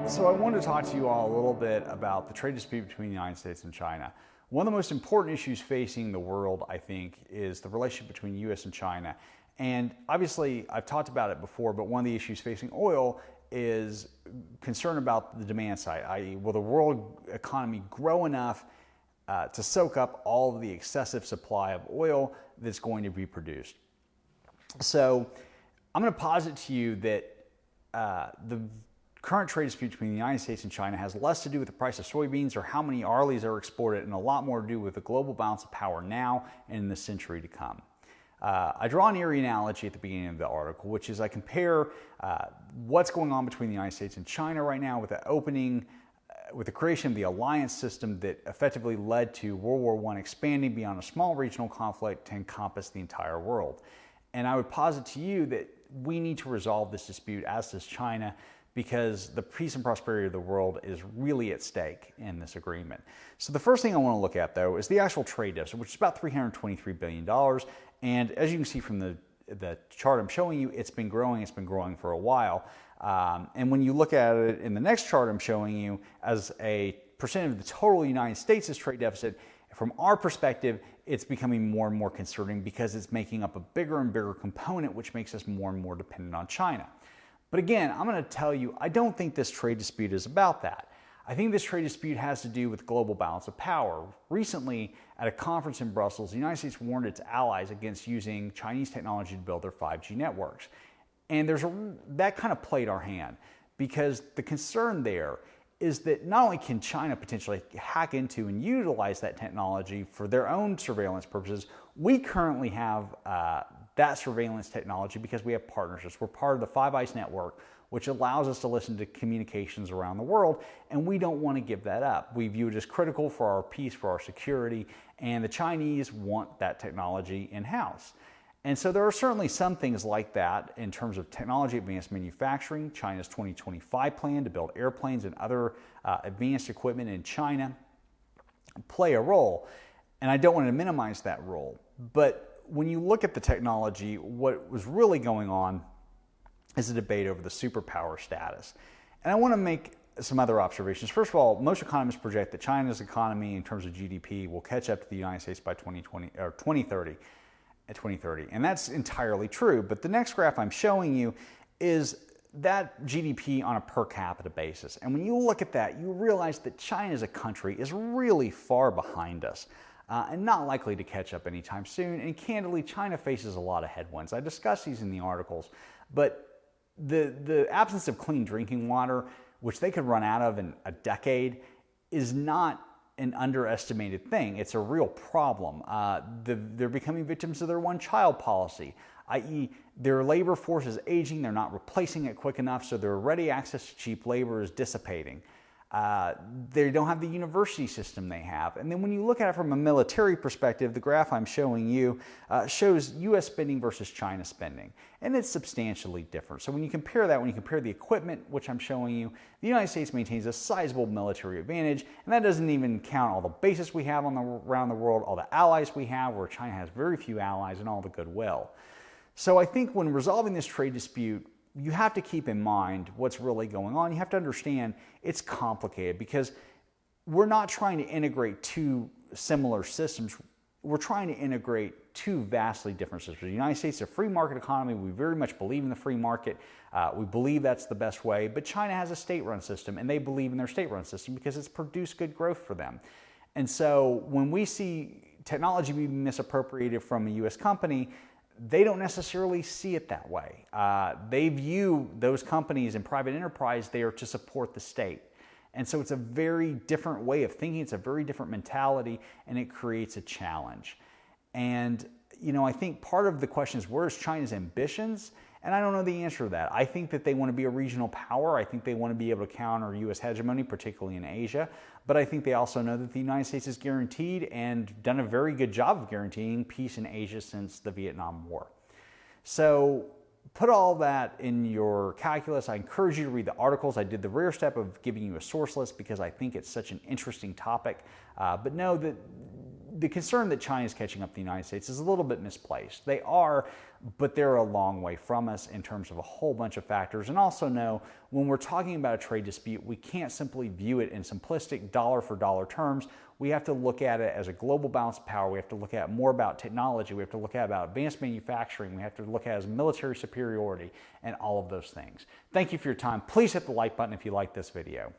So I wanted to talk to you all a little bit about the trade dispute between the United States and China. One of the most important issues facing the world, I think, is the relationship between the US and China. And obviously, I've talked about it before, but one of the issues facing oil is concern about the demand side, i.e., will the world economy grow enough to soak up all of the excessive supply of oil that's going to be produced? So I'm going to posit to you that the current trade dispute between the United States and China has less to do with the price of soybeans or how many Arleys are exported, and a lot more to do with the global balance of power now and in the century to come. I draw an eerie analogy at the beginning of the article, which is I compare what's going on between the United States and China right now with the creation of the alliance system that effectively led to World War I expanding beyond a small regional conflict to encompass the entire world. And I would posit to you that we need to resolve this dispute, as does China, because the peace and prosperity of the world is really at stake in this agreement. So the first thing I want to look at, though, is the actual trade deficit, which is about $323 billion. And as you can see from the chart I'm showing you, it's been growing for a while. And when you look at it in the next chart I'm showing you as a percent of the total United States' trade deficit, from our perspective, it's becoming more and more concerning because it's making up a bigger and bigger component, which makes us more and more dependent on China. But again, I'm going to tell you, I don't think this trade dispute is about that. I think this trade dispute has to do with global balance of power. Recently, at a conference in Brussels, the United States warned its allies against using Chinese technology to build their 5G networks. And that kind of played our hand, because the concern there is that not only can China potentially hack into and utilize that technology for their own surveillance purposes, we currently have that surveillance technology because we have partnerships. We're part of the Five Eyes network, which allows us to listen to communications around the world, and we don't want to give that up. We view it as critical for our peace, for our security, and the Chinese want that technology in-house. And so there are certainly some things like that in terms of technology advanced manufacturing. China's 2025 plan to build airplanes and other advanced equipment in China play a role. And I don't want to minimize that role. But when you look at the technology, what was really going on is a debate over the superpower status. And I want to make some other observations. First of all, most economists project that China's economy in terms of GDP will catch up to the United States by 2030. And that's entirely true. But the next graph I'm showing you is that GDP on a per capita basis. And when you look at that, you realize that China as a country is really far behind us. And not likely to catch up anytime soon. And candidly, China faces a lot of headwinds. I discuss these in the articles, but the absence of clean drinking water, which they could run out of in a decade, is not an underestimated thing. It's a real problem. They're becoming victims of their one-child policy, i.e. their labor force is aging, they're not replacing it quick enough, so their ready access to cheap labor is dissipating. They don't have the university system they have. And then when you look at it from a military perspective, the graph I'm showing you shows U.S. spending versus China spending. And it's substantially different. So when you compare that, when you compare the equipment, which I'm showing you, the United States maintains a sizable military advantage. And that doesn't even count all the bases we have around the world, all the allies we have, where China has very few allies, and all the goodwill. So I think when resolving this trade dispute, you have to keep in mind what's really going on. You have to understand it's complicated because we're not trying to integrate two similar systems. We're trying to integrate two vastly different systems. The United States is a free market economy. We very much believe in the free market. We believe that's the best way. But China has a state-run system, and they believe in their state-run system because it's produced good growth for them. And so when we see technology being misappropriated from a U.S. company, they don't necessarily see it that way. They view those companies in private enterprise, they are to support the state. And so it's a very different way of thinking, it's a very different mentality, and it creates a challenge. And, I think part of the question is, where's China's ambitions? And I don't know the answer to that. I think that they want to be a regional power. I think they want to be able to counter U.S. hegemony, particularly in Asia. But I think they also know that the United States has guaranteed and done a very good job of guaranteeing peace in Asia since the Vietnam War. So put all that in your calculus. I encourage you to read the articles. I did the rare step of giving you a source list because I think it's such an interesting topic. But know that the concern that China is catching up to the United States is a little bit misplaced. They are, but they're a long way from us in terms of a whole bunch of factors. And also know, when we're talking about a trade dispute, we can't simply view it in simplistic dollar for dollar terms. We have to look at it as a global balance of power. We have to look at more about technology. We have to look at about advanced manufacturing. We have to look at it as military superiority and all of those things. Thank you for your time. Please hit the like button if you like this video.